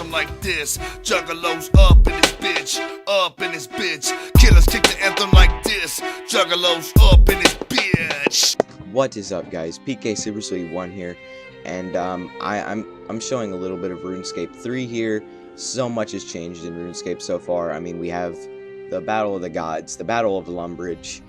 anthem like this. Juggalos up in this bitch, up in this bitch. Killers kick the anthem like this. Juggalos up in this bitch. What is up, guys? PK Seriously 1 here, and I'm showing a little bit of RuneScape 3 here. So much has changed in RuneScape so far. I mean, we have the Battle of the Gods, the Battle of the Lumbridge.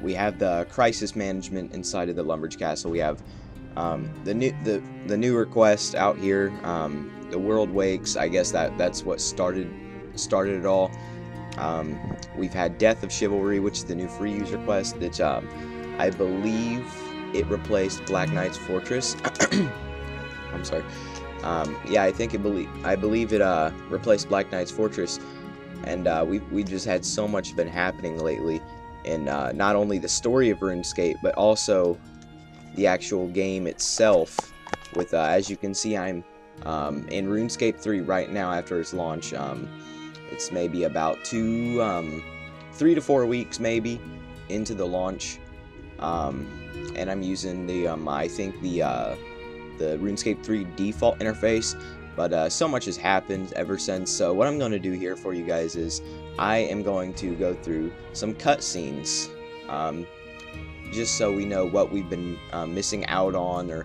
We have the crisis management inside of the Lumbridge Castle. We have the new quest out here. The World Wakes. I guess that's what started it all. We've had Death of Chivalry, which is the new free user quest. That I believe it replaced Black Knight's Fortress. I'm sorry. Yeah, I believe it replaced Black Knight's Fortress, and we just had so much been happening lately in not only the story of RuneScape, but also the actual game itself. With as you can see, I'm in RuneScape 3 right now after its launch. It's maybe about 3 to 4 weeks maybe into the launch, and I'm using the I think the RuneScape 3 default interface, but so much has happened ever since. So what I'm going to do here for you guys is I am going to go through some cutscenes, just so we know what we've been missing out on, or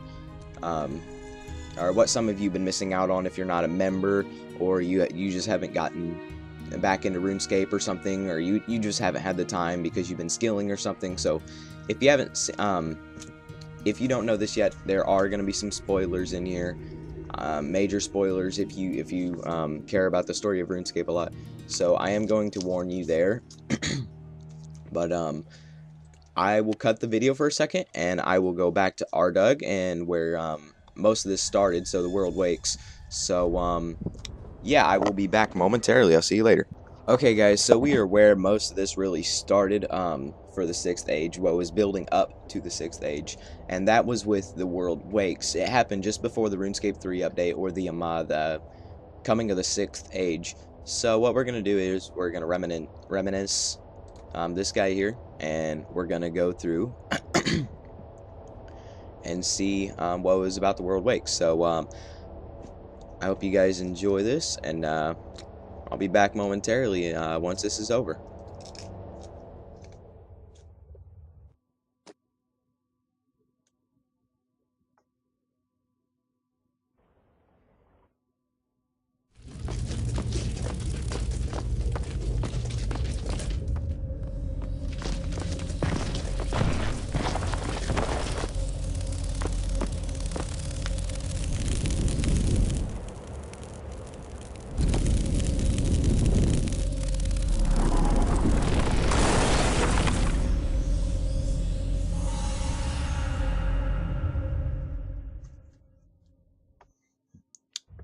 what some of you have been missing out on if you're not a member, or you just haven't gotten back into RuneScape or something, or you just haven't had the time because you've been skilling or something. So if you haven't if you don't know this yet, there are going to be some spoilers in here, major spoilers if you care about the story of RuneScape a lot. So I am going to warn you there. But I will cut the video for a second, and I will go back to Ardug and where most of this started, so the World Wakes. So yeah, I will be back momentarily. I'll see you later. Okay, guys, so we are where most of this really started for the 6th Age, what was building up to the 6th Age, and that was with the World Wakes. It happened just before the RuneScape 3 update, or the coming of the 6th Age. So what we're going to do is we're going to reminisce this guy here, and we're going to go through and see what was about the World Wakes. So I hope you guys enjoy this, and I'll be back momentarily once this is over.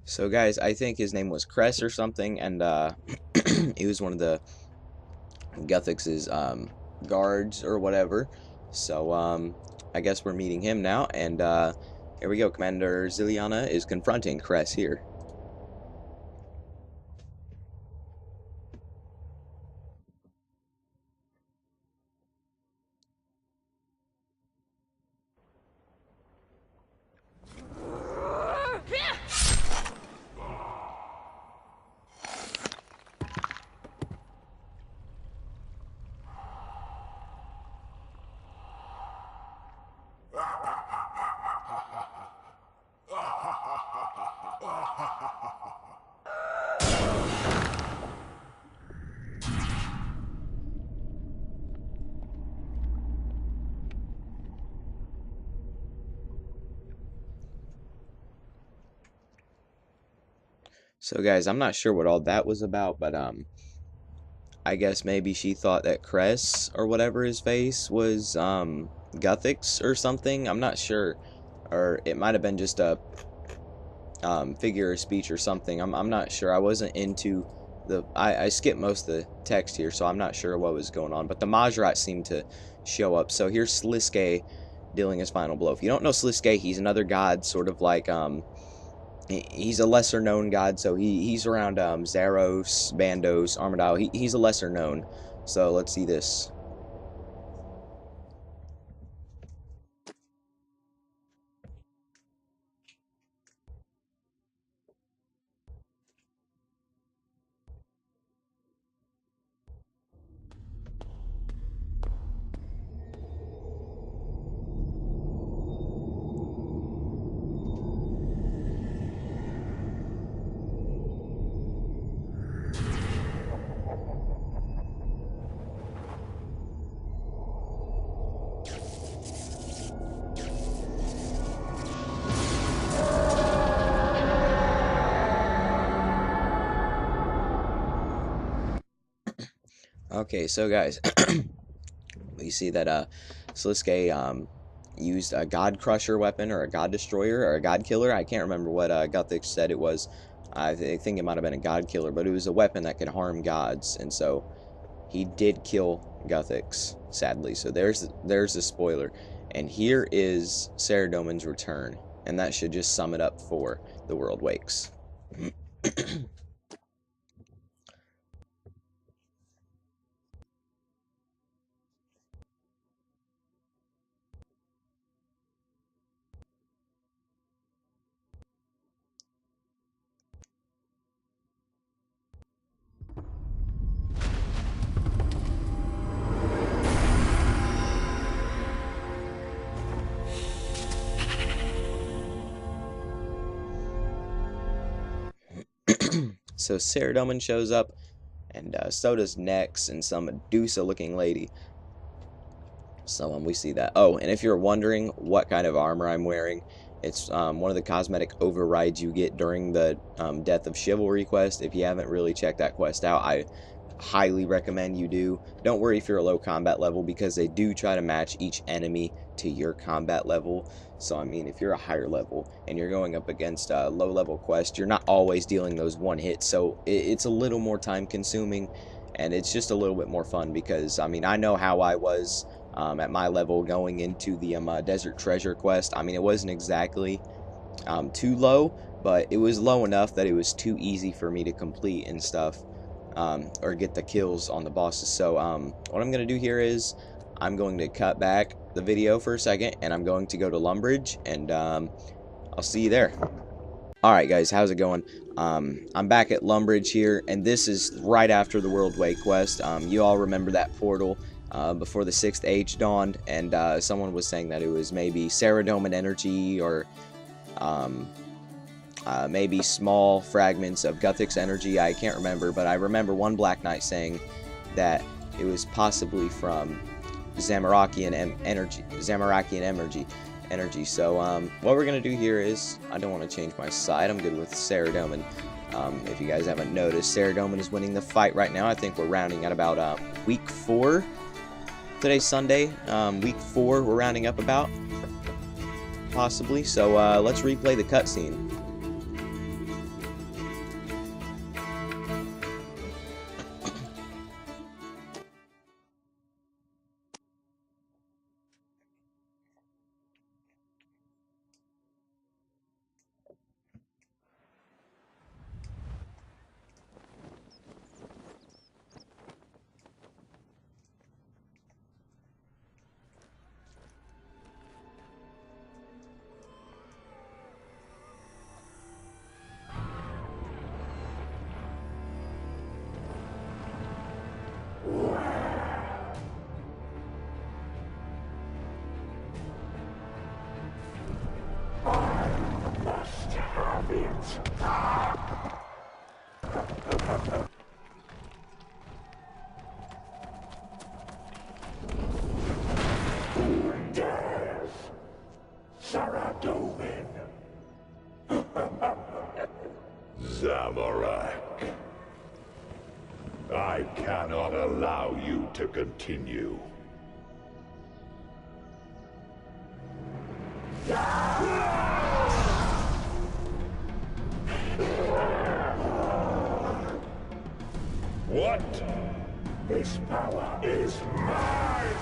So guys, I think his name was Cress or something, and he was one of the Guthix's guards or whatever. So I guess we're meeting him now, and here we go. Commander Ziliana is confronting Cress here. So guys, I'm not sure what all that was about, but I guess maybe she thought that Cress or whatever his face was Guthix or something. I'm not sure, or it might have been just a figure of speech or something. I'm not sure. I wasn't into the I skipped most of the text here, so I'm not sure what was going on. But the Majrat seemed to show up. So here's Sliske dealing his final blow. If you don't know Sliske, he's another god, sort of like he's a lesser known god. So he's around Zaros, Bandos, Armadillo. He's a lesser known. So let's see this. Okay, so guys, we see that Sliske used a God Crusher weapon, or a God Destroyer, or a God Killer. I can't remember what Guthix said it was. I think it might have been a God Killer, but it was a weapon that could harm gods, and so he did kill Guthix, sadly. So there's the spoiler. And here is Saradomin's return, and that should just sum it up for The World Wakes. So Saradomin shows up, and so does Nex and some Medusa-looking lady. So we see that. Oh, and if you're wondering what kind of armor I'm wearing, it's one of the cosmetic overrides you get during the Death of Chivalry quest. If you haven't really checked that quest out, I highly recommend you do. Don't worry if you're a low combat level, because they do try to match each enemy to your combat level. So I mean, if you're a higher level and you're going up against a low level quest, you're not always dealing those one hits, so it's a little more time consuming, and it's just a little bit more fun, because I mean, I know how I was at my level going into the Desert Treasure quest. I mean, it wasn't exactly too low, but it was low enough that it was too easy for me to complete and stuff, or get the kills on the bosses. So what I'm going to do here is I'm going to cut back the video for a second, and I'm going to go to Lumbridge, and I'll see you there. Alright guys, how's it going? I'm back at Lumbridge here, and this is right after the World Wake quest. You all remember that portal before the 6th Age dawned, and someone was saying that it was maybe Saradomin energy, or maybe small fragments of Guthix energy. I can't remember, but I remember one Black Knight saying that it was possibly from Zamorakian energy. So what we're gonna do here is, I don't want to change my side. I'm good with Saradomin. If you guys haven't noticed, Saradomin is winning the fight right now. I think we're rounding at about week 4. Today's Sunday. Week 4 we're rounding up about, possibly. So let's replay the cutscene. Saradomin. Zamorak. I cannot allow you to continue. What? This power is mine!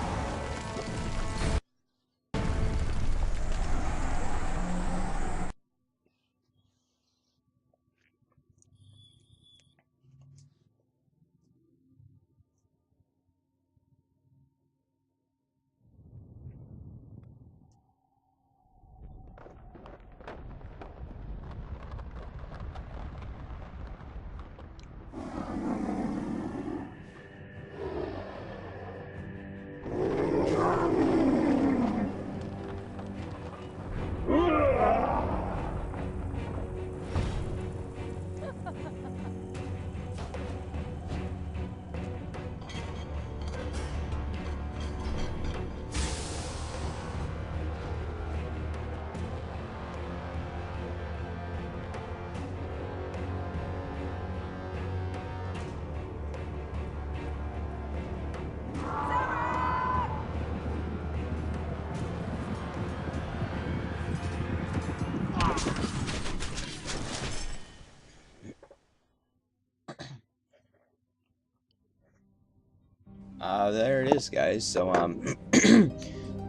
There it is, guys. So,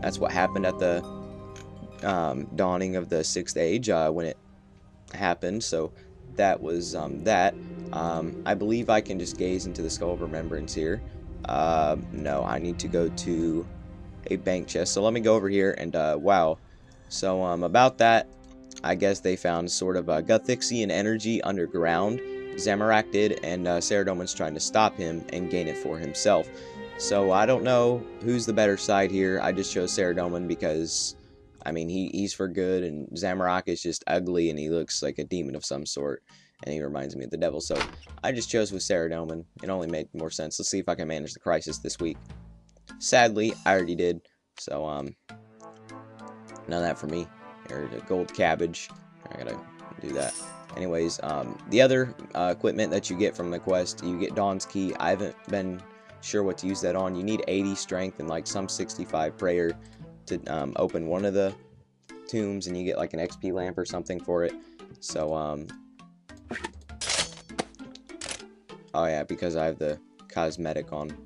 that's what happened at the dawning of the 6th age when it happened. So, that was that. I believe I can just gaze into the Skull of Remembrance here. No, I need to go to a bank chest. So, let me go over here and, wow. So, about that, I guess they found sort of a Guthixian energy underground. Zamorak did, and Saradomin's trying to stop him and gain it for himself. So I don't know who's the better side here. I just chose Saradomin because, I mean, he's for good, and Zamorak is just ugly, and he looks like a demon of some sort, and he reminds me of the devil. So I just chose with Saradomin. It only made more sense. Let's see if I can manage the crisis this week. Sadly, I already did. So none of that for me. Or the gold cabbage. I gotta do that. Anyways, the other equipment that you get from the quest, you get Dawn's Key. I haven't been sure what to use that on. You need 80 strength and like some 65 prayer to open one of the tombs, and you get like an XP lamp or something for it. So, oh yeah, because I have the cosmetic on.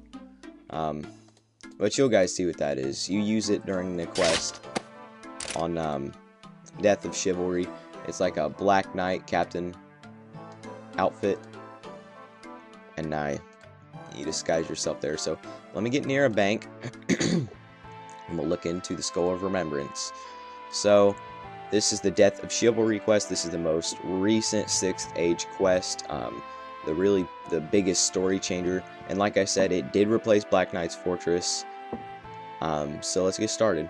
But you'll guys see what that is. You use it during the quest on Death of Chivalry. It's like a Black Knight Captain outfit, and you disguise yourself there. So let me get near a bank and we'll look into the Skull of Remembrance. So this is the Death of Chivalry quest. This is the most recent 6th age quest, the biggest story changer, and like I said, it did replace Black Knight's Fortress. So let's get started.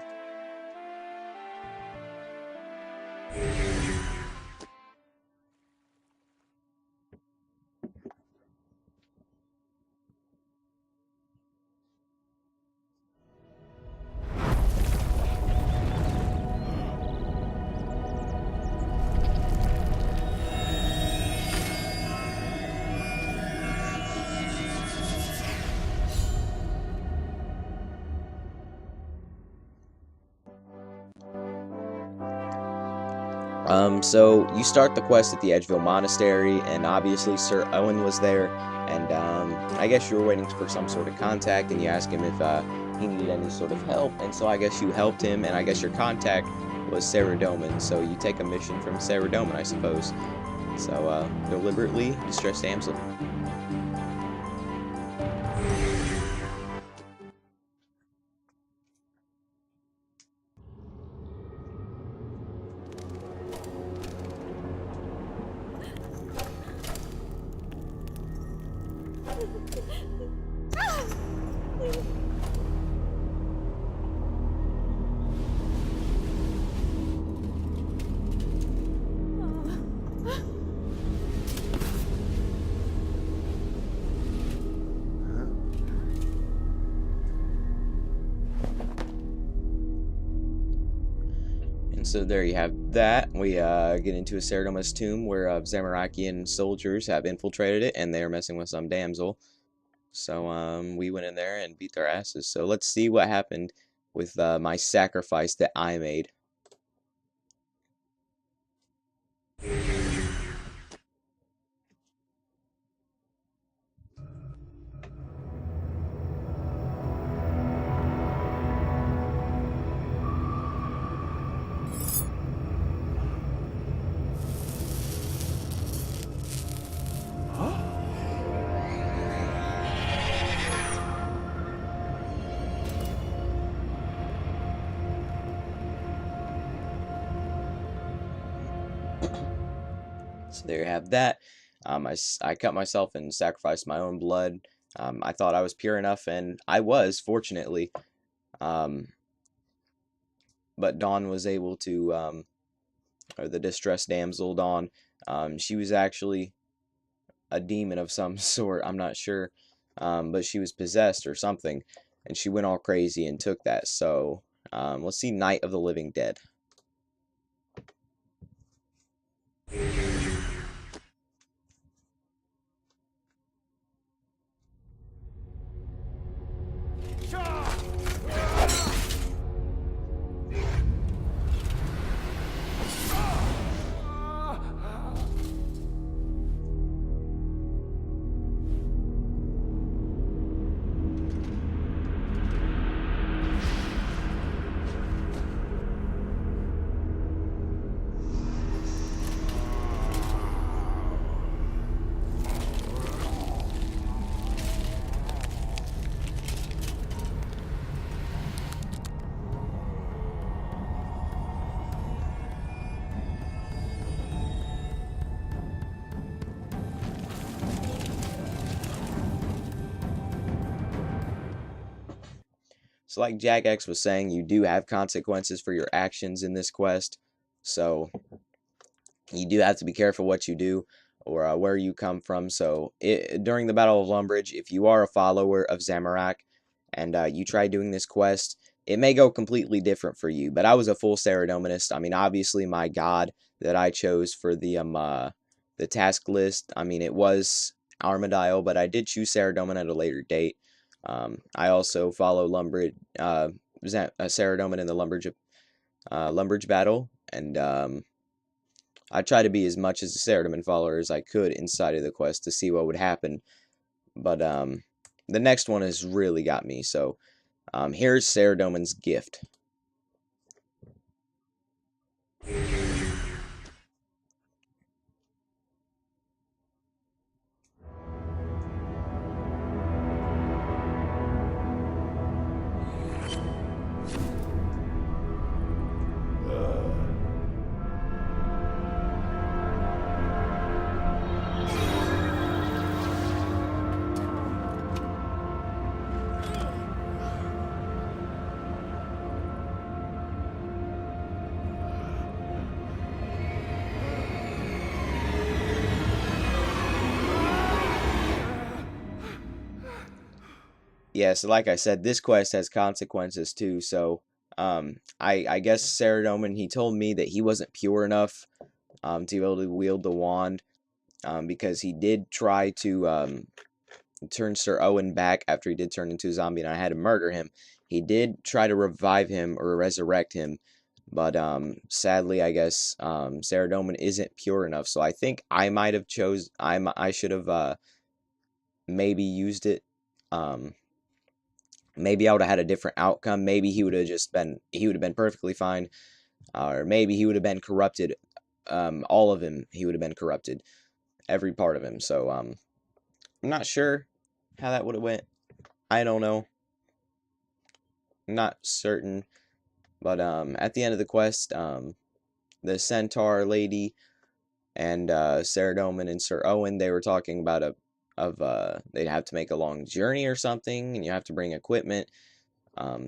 So you start the quest at the Edgeville Monastery, and obviously Sir Owen was there, and I guess you were waiting for some sort of contact, and you asked him if he needed any sort of help, and so I guess you helped him, and I guess your contact was Saradomin, so you take a mission from Saradomin, I suppose. So, deliberately distressed damsel. So there you have that. We get into a Saradomin's tomb where Zamorakian soldiers have infiltrated it, and they're messing with some damsel. So we went in there and beat their asses. So let's see what happened with my sacrifice that I made. So there you have that. I cut myself and sacrificed my own blood. I thought I was pure enough, and I was, fortunately. But Dawn was able to, or the distressed damsel, Dawn, she was actually a demon of some sort, I'm not sure. But she was possessed or something, and she went all crazy and took that. So, let's see Night of the Living Dead. So like Jack X was saying, you do have consequences for your actions in this quest. So you do have to be careful what you do or where you come from. So during the Battle of Lumbridge, if you are a follower of Zamorak and you try doing this quest, it may go completely different for you. But I was a full Ceradominist. I mean, obviously my god that I chose for the task list, I mean, it was Armadile, but I did choose Ceradomin at a later date. I also follow Ceradomin in the Lumbridge battle, and I try to be as much as a Ceradomin follower as I could inside of the quest to see what would happen. But the next one has really got me. So here's Ceradomin's gift. Yeah, so like I said, this quest has consequences too. So I guess Ceradomin, he told me that he wasn't pure enough to be able to wield the wand, because he did try to turn Sir Owen back after he did turn into a zombie and I had to murder him. He did try to revive him or resurrect him, but sadly, I guess Ceradomin isn't pure enough. So I think I might have I should have maybe used it. Maybe I would have had a different outcome. Maybe he would have been perfectly fine, or maybe he would have been corrupted. All of him, he would have been corrupted, every part of him. So I'm not sure how that would have went. I don't know. I'm not certain. But at the end of the quest, the centaur lady and Ceradomin and Sir Owen, they were talking about they'd have to make a long journey or something, and you have to bring equipment.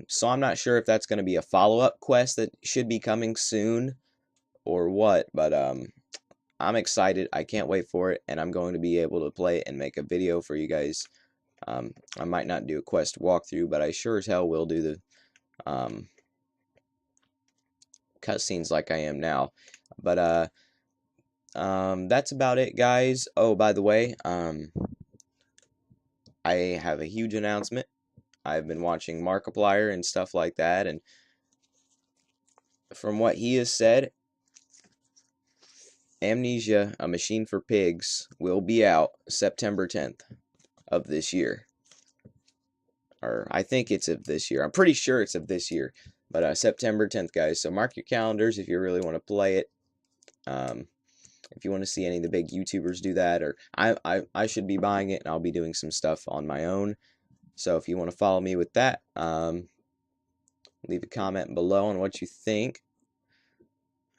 So I'm not sure if that's going to be a follow-up quest that should be coming soon or what, but I'm excited. I can't wait for it, and I'm going to be able to play it and make a video for you guys. I might not do a quest walkthrough, but I sure as hell will do the cutscenes like I am now. But that's about it, guys. Oh, by the way, I have a huge announcement. I've been watching Markiplier and stuff like that, and from what he has said, Amnesia, A Machine for Pigs will be out September 10th of this year. Or I think it's of this year. I'm pretty sure it's of this year. But September 10th, guys. So mark your calendars if you really want to play it. If you want to see any of the big YouTubers do that, or I should be buying it, and I'll be doing some stuff on my own. So if you want to follow me with that, leave a comment below on what you think,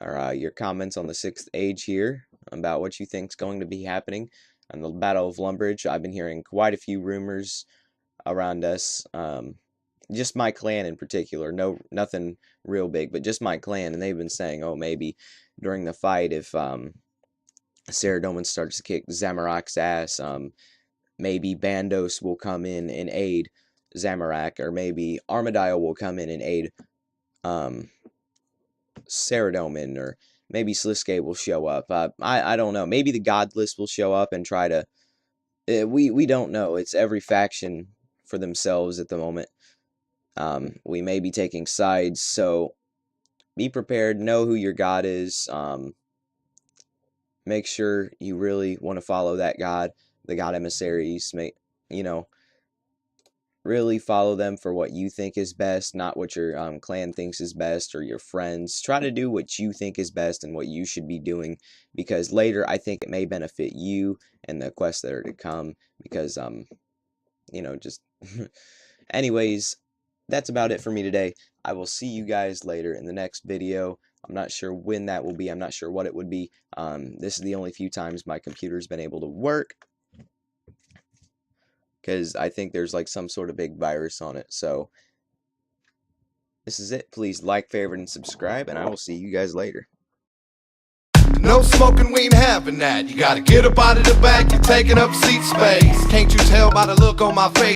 or your comments on the 6th age here about what you think is going to be happening on the Battle of Lumbridge. I've been hearing quite a few rumors around us, just my clan in particular, nothing real big, but just my clan, and they've been saying, oh, maybe during the fight, if Ceradomin starts to kick Zamorak's ass, maybe Bandos will come in and aid Zamorak, or maybe Armadile will come in and aid Ceradomin, or maybe Sliske will show up. I don't know. Maybe the Godless will show up and try to... we don't know. It's every faction for themselves at the moment. We may be taking sides, so be prepared. Know who your god is. Make sure you really want to follow that god, the god emissaries. Really follow them for what you think is best, not what your clan thinks is best, or your friends. Try to do what you think is best and what you should be doing, because later I think it may benefit you and the quests that are to come, because just anyways, that's about it for me today. I will see you guys later in the next video. I'm not sure when that will be. I'm not sure what it would be. This is the only few times my computer's been able to work, because I think there's like some sort of big virus on it. So This is it. Please like, favorite, and subscribe, and I will see you guys later. No smoking, we ain't having that. You gotta get up out of the back, you're taking up seat space. Can't you tell by the look on my face?